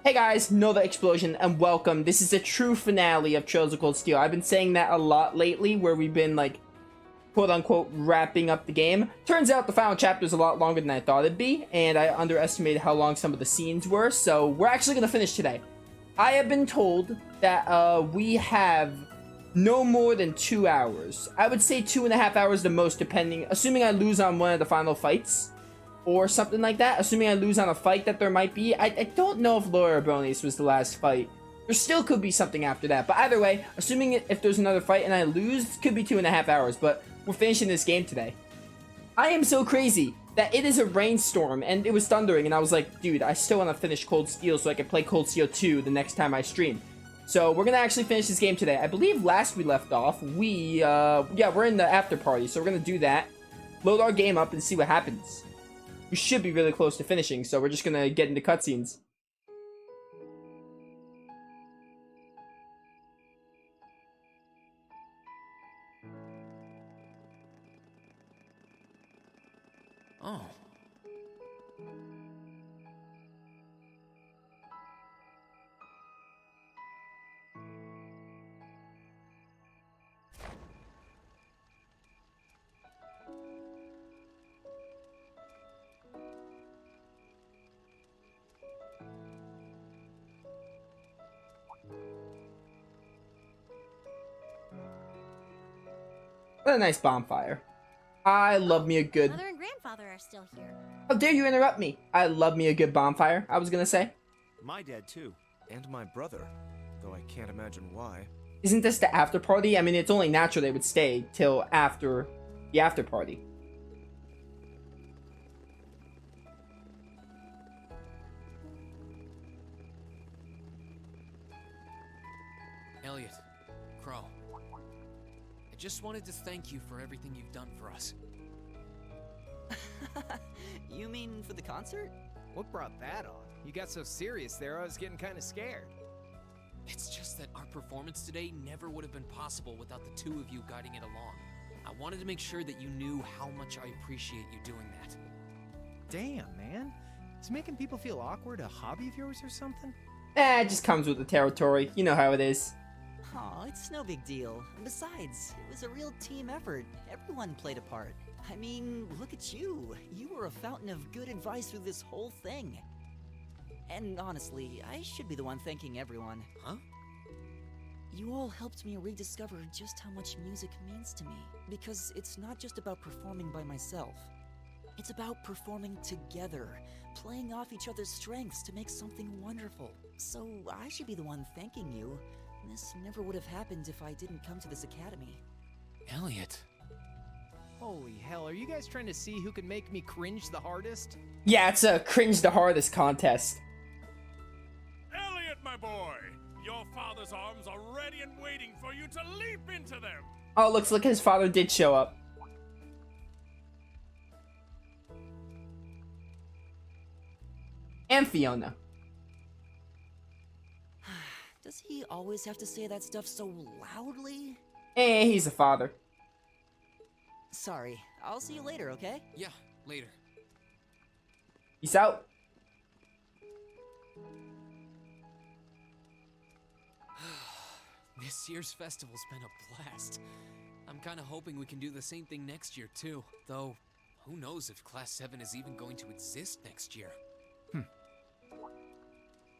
Hey guys, Novaexplosion, and welcome. This is the true finale of Trails of Cold Steel. I've been saying that a lot lately, where we've been, like, quote-unquote, wrapping up the game. Turns out the final chapter is a lot longer than I thought it'd be, and I underestimated how long some of the scenes were, so we're actually gonna finish today. I have been told that, we have no more than 2 hours. I would say 2.5 hours the most, assuming I lose on one of the final fights. Or something like that, assuming I lose on a fight that there might be. I don't know if Laura Bronies was the last fight. There still could be something after that, but either way, assuming if there's another fight and I lose, it could be 2.5 hours, but we're finishing this game today. I am so crazy that it is a rainstorm, and it was thundering, and I was like, dude, I still want to finish Cold Steel so I can play Cold Steel 2 the next time I stream. So we're gonna actually finish this game today. I believe last we left off, we're in the after party, so we're gonna do that, load our game up, and see what happens. We should be really close to finishing, so we're just gonna get into cutscenes. Oh. What a nice bonfire. I love me a good... Mother and grandfather are still here. How dare you interrupt me? I love me a good bonfire, I was gonna say. My dad too, and my brother, though I can't imagine why. Isn't this the after party? I mean, it's only natural they would stay till after the after party. Elliot, Crow. I just wanted to thank you for everything you've done for us. You mean for the concert? What brought that on? You got so serious there, I was getting kind of scared. It's just that our performance today never would have been possible without the two of you guiding it along. I wanted to make sure that you knew how much I appreciate you doing that. Damn, man. Is making people feel awkward a hobby of yours or something? It just comes with the territory. You know how it is. Aw, it's no big deal. And besides, it was a real team effort. Everyone played a part. I mean, look at you. You were a fountain of good advice through this whole thing. And honestly, I should be the one thanking everyone. Huh? You all helped me rediscover just how much music means to me. Because it's not just about performing by myself. It's about performing together, playing off each other's strengths to make something wonderful. So I should be the one thanking you. This never would have happened if I didn't come to this academy. Elliot. Holy hell, are you guys trying to see who can make me cringe the hardest? Yeah, it's a cringe the hardest contest. Elliot, my boy! Your father's arms are ready and waiting for you to leap into them! Oh, looks like his father did show up. And Fiona. Does he always have to say that stuff so loudly? He's a father. Sorry, I'll see you later, okay? Yeah, later. Peace out. This year's festival's been a blast. I'm kind of hoping we can do the same thing next year, too. Though, who knows if Class 7 is even going to exist next year.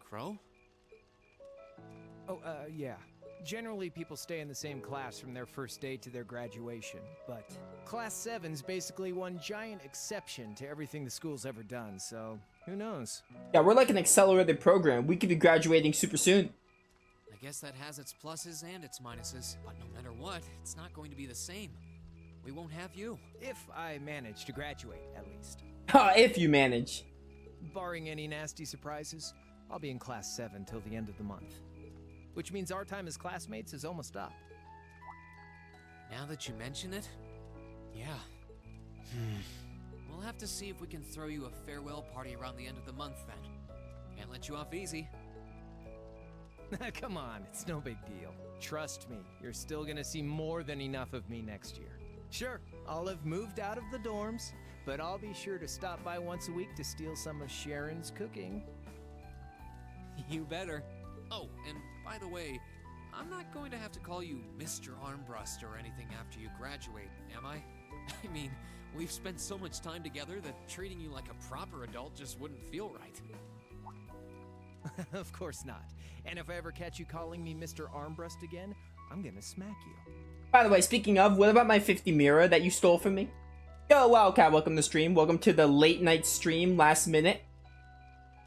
Crow? Oh, yeah. Generally, people stay in the same class from their first day to their graduation, but Class 7's basically one giant exception to everything the school's ever done, so who knows? Yeah, we're like an accelerated program. We could be graduating super soon. I guess that has its pluses and its minuses, but no matter what, it's not going to be the same. We won't have you. If I manage to graduate, at least. If you manage. Barring any nasty surprises, I'll be in Class 7 till the end of the month. Which means our time as classmates is almost up. Now that you mention it, yeah. We'll have to see if we can throw you a farewell party around the end of the month then. Can't let you off easy. Come on, it's no big deal. Trust me, you're still gonna see more than enough of me next year. Sure, I'll have moved out of the dorms, but I'll be sure to stop by once a week to steal some of Sharon's cooking. You better. Oh, and by the way, I'm not going to have to call you Mr. Armbrust or anything after you graduate, am I? I mean, we've spent so much time together that treating you like a proper adult just wouldn't feel right. Of course not. And if I ever catch you calling me Mr. Armbrust again, I'm gonna smack you. By the way, speaking of, what about my 50 mirror that you stole from me? Yo, Wildcat, welcome to the stream. Welcome to the late night stream, last minute.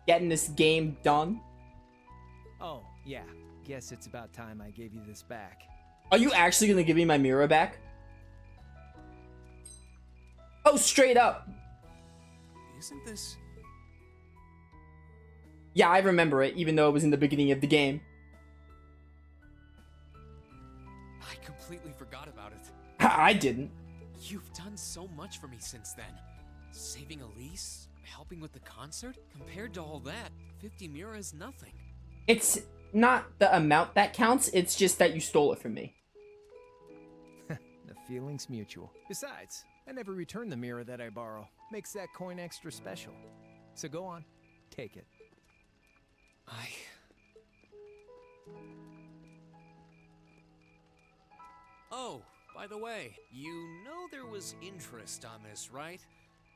Getting this game done. Oh, yeah. Guess it's about time I gave you this back. Are you actually gonna give me my mirror back? Oh, straight up. Isn't this... Yeah, I remember it, even though it was in the beginning of the game. I completely forgot about it. I didn't. You've done so much for me since then. Saving Elise, helping with the concert. Compared to all that, 50 Mira is nothing. It's not the amount that counts, it's just that you stole it from me. The feeling's mutual. Besides, I never return the mirror that I borrow. Makes that coin extra special. So go on, take it. Oh, by the way, you know there was interest on this, right?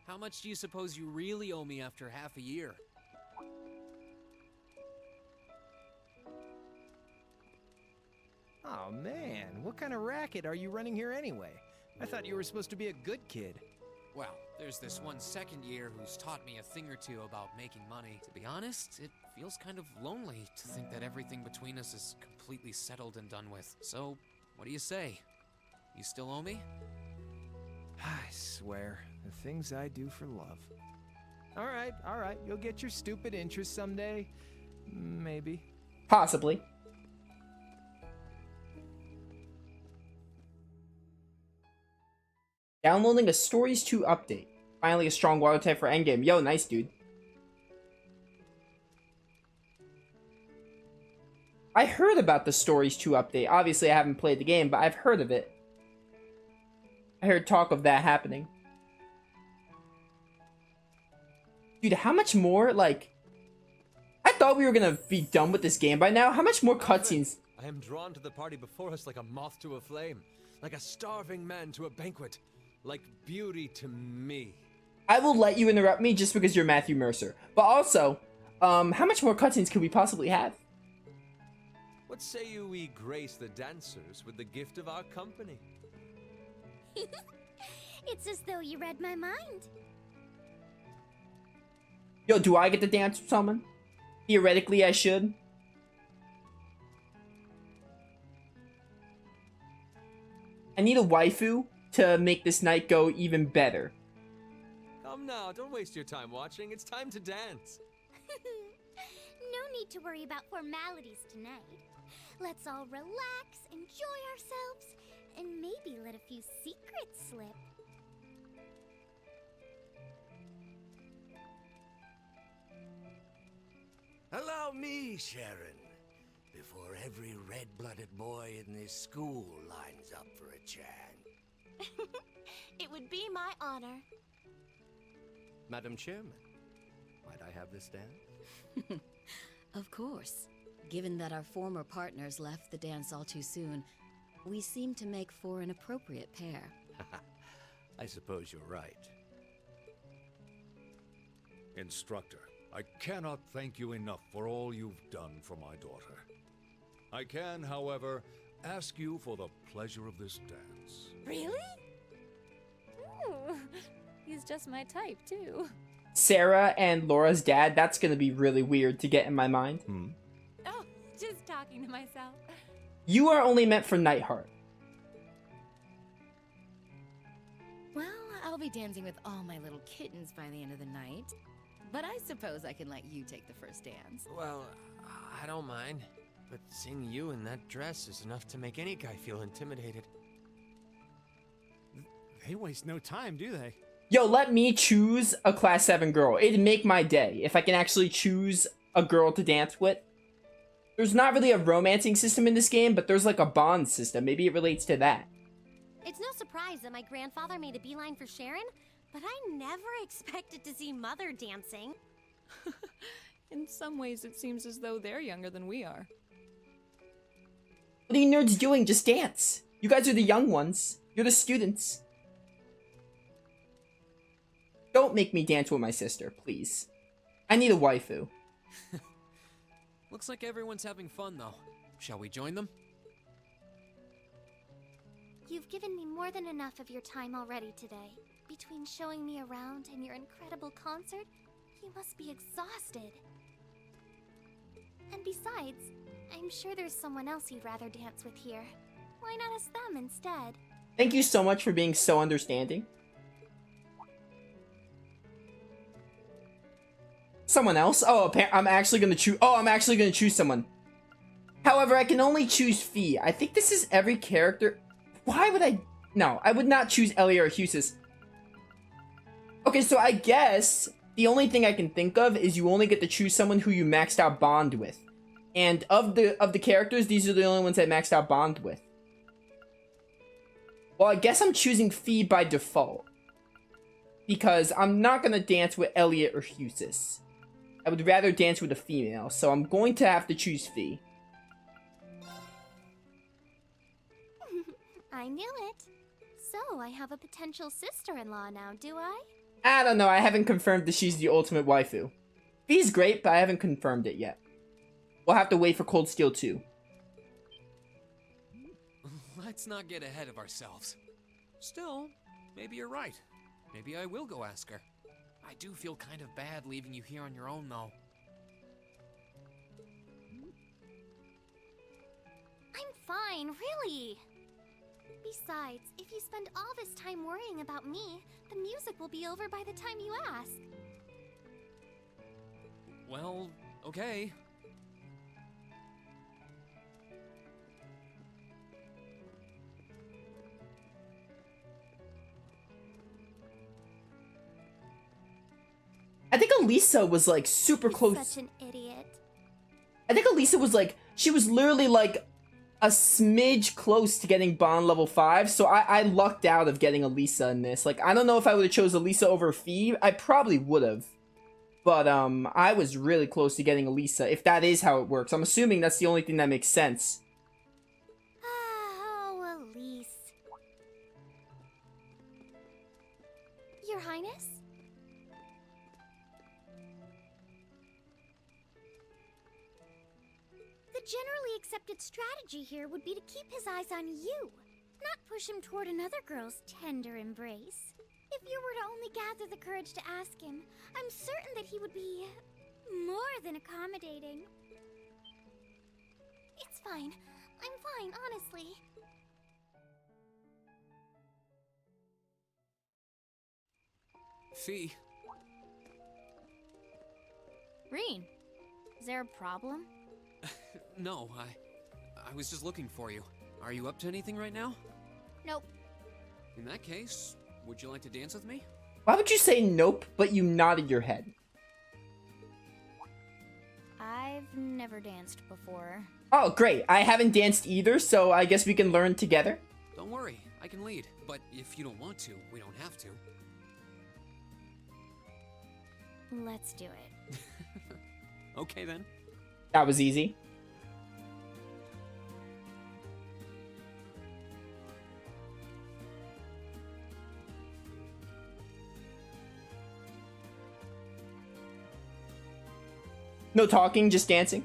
How much do you suppose you really owe me after half a year? Oh man, what kind of racket are you running here anyway? I thought you were supposed to be a good kid. Well, there's this one second year who's taught me a thing or two about making money. To be honest, it feels kind of lonely to think that everything between us is completely settled and done with. So, what do you say? You still owe me? I swear, the things I do for love. All right, you'll get your stupid interest someday. Maybe. Possibly. Downloading a Stories 2 update. Finally a strong water type for endgame. Yo, nice, dude. I heard about the Stories 2 update. Obviously, I haven't played the game, but I've heard of it. I heard talk of that happening. Dude, how much more, like... I thought we were gonna be done with this game by now. How much more cutscenes? I am drawn to the party before us like a moth to a flame, like a starving man to a banquet, like beauty to me. I will let you interrupt me just because you're Matthew Mercer. But also, how much more cutscenes could we possibly have? What say you we grace the dancers with the gift of our company? It's as though you read my mind. Yo, do I get to dance with someone? Theoretically, I should. I need a waifu to make this night go even better. Come now, don't waste your time watching. It's time to dance. No need to worry about formalities tonight. Let's all relax, enjoy ourselves, and maybe let a few secrets slip. Allow me, Sharon, before every red-blooded boy in this school lines up for a chant. It would be my honor. Madam Chairman, might I have this dance? Of course. Given that our former partners left the dance all too soon, we seem to make for an appropriate pair. I suppose you're right. Instructor, I cannot thank you enough for all you've done for my daughter. I can, however, ask you for the pleasure of this dance. Really? Ooh, he's just my type, too. Sarah and Laura's dad, that's gonna be really weird to get in my mind. Oh, just talking to myself. You are only meant for Nightheart. Well, I'll be dancing with all my little kittens by the end of the night. But I suppose I can let you take the first dance. Well, I don't mind. But seeing you in that dress is enough to make any guy feel intimidated. They waste no time, do they? Yo, let me choose a Class 7 girl. It'd make my day if I can actually choose a girl to dance with. There's not really a romancing system in this game, but there's like a bond system. Maybe it relates to that. It's no surprise that my grandfather made a beeline for Sharon, but I never expected to see Mother dancing. In some ways, it seems as though they're younger than we are. What are you nerds doing? Just dance. You guys are the young ones. You're the students. Don't make me dance with my sister, please. I need a waifu. Looks like everyone's having fun, though. Shall we join them? You've given me more than enough of your time already today. Between showing me around and your incredible concert, you must be exhausted. And besides, I'm sure there's someone else you'd rather dance with here. Why not ask them instead? Thank you so much for being so understanding. Someone else? Oh, I'm actually gonna choose someone. However, I can only choose Fee. I think this is every character. Why would I? No, I would not choose Elliot or Husis. Okay, so I guess the only thing I can think of is you only get to choose someone who you maxed out bond with. And of the characters, these are the only ones I maxed out bond with. Well, I guess I'm choosing Fee by default. Because I'm not gonna dance with Elliot or Husis. I would rather dance with a female, so I'm going to have to choose Fee. I knew it. So, I have a potential sister-in-law now, do I? I don't know, I haven't confirmed that she's the ultimate waifu. Fee's great, but I haven't confirmed it yet. We'll have to wait for Cold Steel 2. Let's not get ahead of ourselves. Still, maybe you're right. Maybe I will go ask her. I do feel kind of bad leaving you here on your own, though. I'm fine, really. Besides, if you spend all this time worrying about me, the music will be over by the time you ask. Well, okay. I think Elisa was like super close. Such an idiot. I think Elisa was like, she was literally like a smidge close to getting Bond level 5, so I lucked out of getting Elisa in this. Like, I don't know if I would have chose Elisa over Fee. I probably would have. But, I was really close to getting Elisa, if that is how it works. I'm assuming that's the only thing that makes sense. Oh, Elise. Your Highness? The generally accepted strategy here would be to keep his eyes on you, not push him toward another girl's tender embrace. If you were to only gather the courage to ask him, I'm certain that he would be more than accommodating. It's fine. I'm fine, honestly. Fee. Reen, is there a problem? No, I was just looking for you. Are you up to anything right now? Nope. In that case, would you like to dance with me? Why would you say nope, but you nodded your head? I've never danced before. Oh, great. I haven't danced either, so I guess we can learn together. Don't worry, I can lead. But if you don't want to, we don't have to. Let's do it. Okay then. That was easy. No talking, just dancing.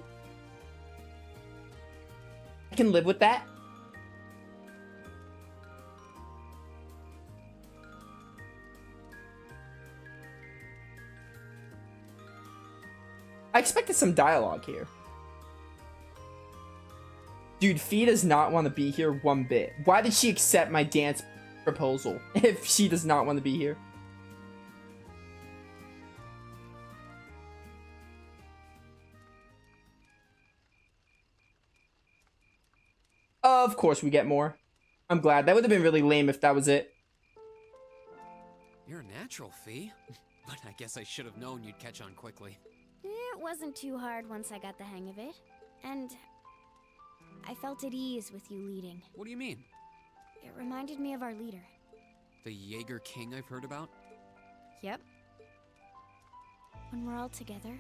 I can live with that. I expected some dialogue here. Dude, Fee does not want to be here one bit. Why did she accept my dance proposal if she does not want to be here? Of course we get more. I'm glad. That would have been really lame if that was it. You're a natural, Fee. But I guess I should have known you'd catch on quickly. It wasn't too hard once I got the hang of it. And I felt at ease with you leading. What do you mean? It reminded me of our leader. The Jaeger King I've heard about? Yep. When we're all together,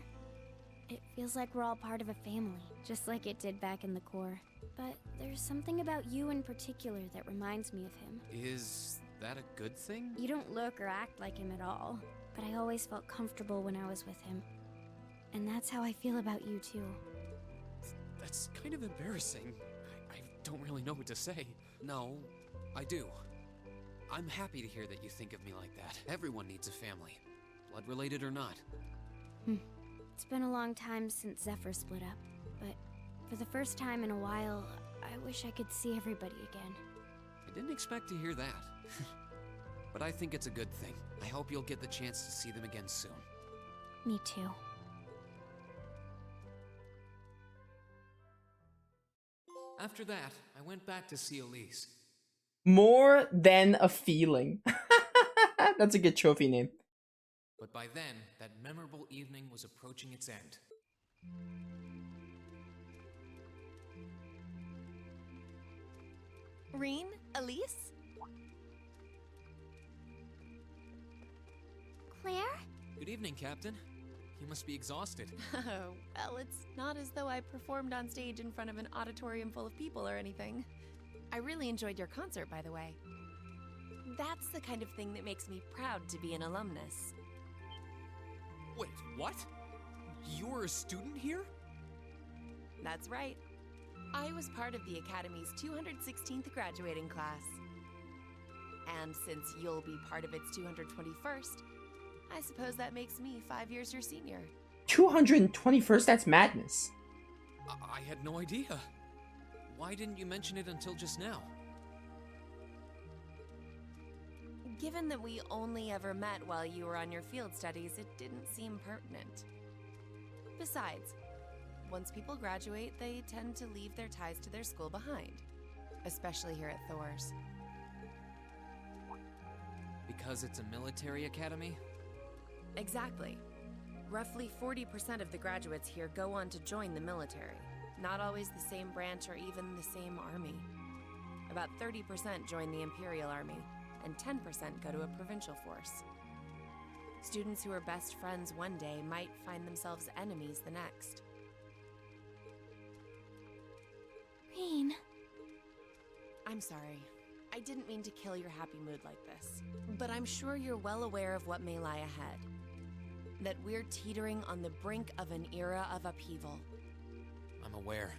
It feels like we're all part of a family, just like it did back in the Corps. But there's something about you in particular that reminds me of him. Is that a good thing? You don't look or act like him at all, but I always felt comfortable when I was with him. And that's how I feel about you too. That's kind of embarrassing. I don't really know what to say. No, I do. I'm happy to hear that you think of me like that. Everyone needs a family, blood related or not. It's been a long time since Zephyr split up, but for the first time in a while, I wish I could see everybody again. I didn't expect to hear that. But I think it's a good thing. I hope you'll get the chance to see them again soon. Me too. After that, I went back to see Elise. More Than a Feeling. That's a good trophy name. But by then, that memorable evening was approaching its end. Reen? Elise? Claire? Good evening, Captain. You must be exhausted. Oh, well, it's not as though I performed on stage in front of an auditorium full of people or anything. I really enjoyed your concert, by the way. That's the kind of thing that makes me proud to be an alumnus. Wait, what? You're a student here? That's right. I was part of the Academy's 216th graduating class. And since you'll be part of its 221st, I suppose that makes me 5 years your senior. 221st? That's madness. I had no idea. Why didn't you mention it until just now? Given that we only ever met while you were on your field studies, it didn't seem pertinent. Besides, once people graduate, they tend to leave their ties to their school behind. Especially here at Thor's. Because it's a military academy? Exactly. Roughly 40% of the graduates here go on to join the military. Not always the same branch or even the same army. About 30% join the Imperial Army, and 10% go to a provincial force. Students who are best friends one day might find themselves enemies the next. Reen. I'm sorry. I didn't mean to kill your happy mood like this. But I'm sure you're well aware of what may lie ahead. That we're teetering on the brink of an era of upheaval. I'm aware.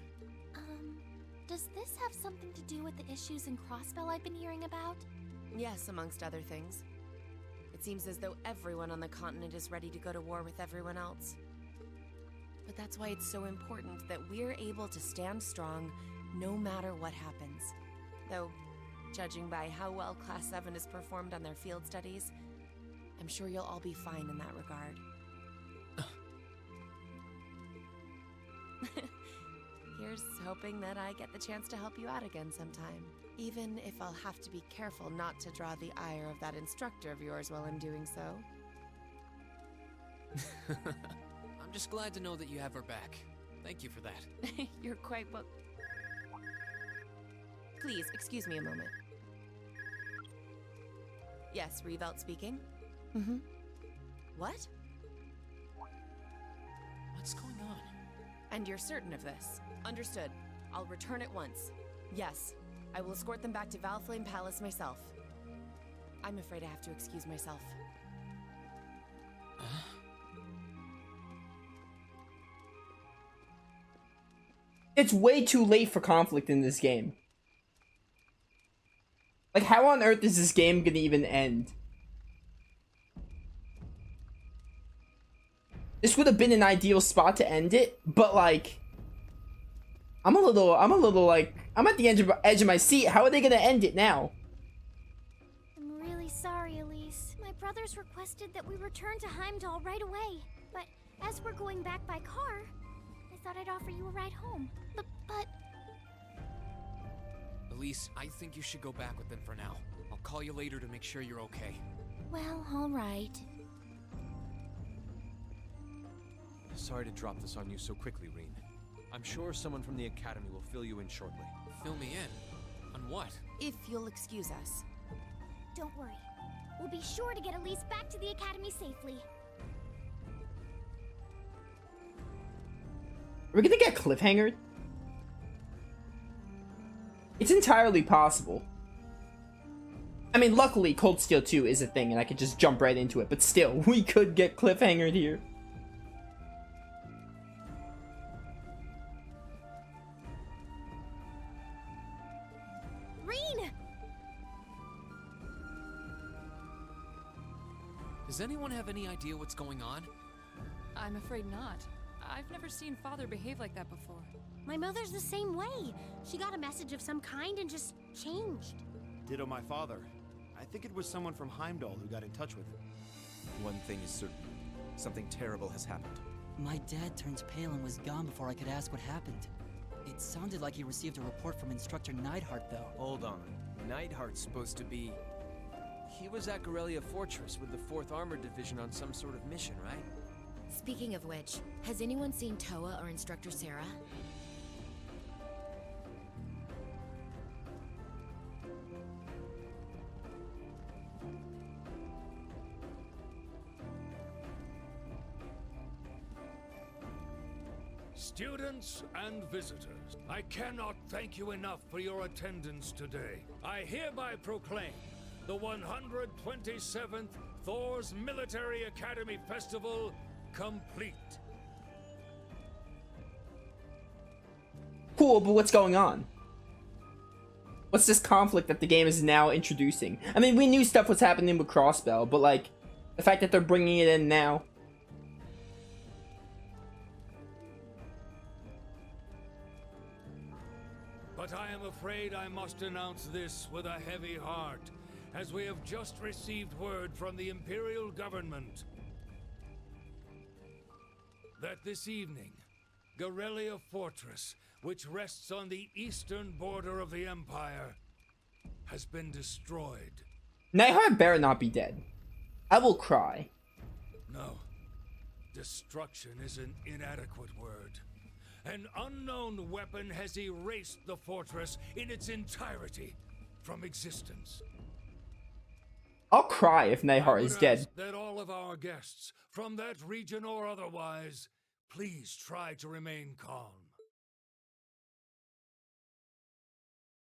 Does this have something to do with the issues in Crossbell I've been hearing about? Yes, amongst other things. It seems as though everyone on the continent is ready to go to war with everyone else. But that's why it's so important that we're able to stand strong no matter what happens. Though, judging by how well Class 7 has performed on their field studies, I'm sure you'll all be fine in that regard. Here's hoping that I get the chance to help you out again sometime. Even if I'll have to be careful not to draw the ire of that instructor of yours while I'm doing so. I'm just glad to know that you have her back. Thank you for that. You're quite well. Please, excuse me a moment. Yes, Revelt speaking. Mm-hmm. What? What's going on? And you're certain of this? Understood. I'll return at once. Yes, I will escort them back to Valflame Palace myself. I'm afraid I have to excuse myself. It's way too late for conflict in this game. Like, how on earth is this game gonna even end? This would have been an ideal spot to end it, but like, I'm a little like, I'm at the edge of my seat. How are they gonna end it now? I'm really sorry, Elise. My brothers requested that we return to Heimdall right away. But as we're going back by car, I thought I'd offer you a ride home. But... Elise, I think you should go back with them for now. I'll call you later to make sure you're okay. Well, all right. Sorry to drop this on you so quickly, Reen. I'm sure someone from the Academy will fill you in shortly. Fill me in? On what? If you'll excuse us. Don't worry. We'll be sure to get Elise back to the Academy safely. we gonna get cliffhangered? It's entirely possible. I mean, luckily, Cold Steel 2 is a thing, and I could just jump right into it, but still, we could get cliffhangered here. Rean! Does anyone have any idea what's going on? I'm afraid not. I've never seen Father behave like that before. My mother's the same way. She got a message of some kind and just changed. Ditto my father. I think it was someone from Heimdall who got in touch with him. One thing is certain. Something terrible has happened. My dad turned pale and was gone before I could ask what happened. It sounded like he received a report from Instructor Neidhart, though. Hold on. Neidhart's supposed to be... He was at Corellia Fortress with the 4th Armored Division on some sort of mission, right? Speaking of which, has anyone seen Toa or Instructor Sarah? Students and visitors, I cannot thank you enough for your attendance today. I hereby proclaim the 127th Thor's Military Academy Festival complete. Cool, but what's going on? What's this conflict that the game is now introducing? I mean, we knew stuff was happening with Crossbell, but like, the fact that they're bringing it in now. But I am afraid I must announce this with a heavy heart, as we have just received word from the Imperial government that this evening, Corellia Fortress, which rests on the eastern border of the Empire, has been destroyed. Neidhart better not be dead. I will cry. No. Destruction is an inadequate word. An unknown weapon has erased the fortress in its entirety from existence. I'll cry if Neidhart is dead. That all of our guests, from that region or otherwise, please try to remain calm.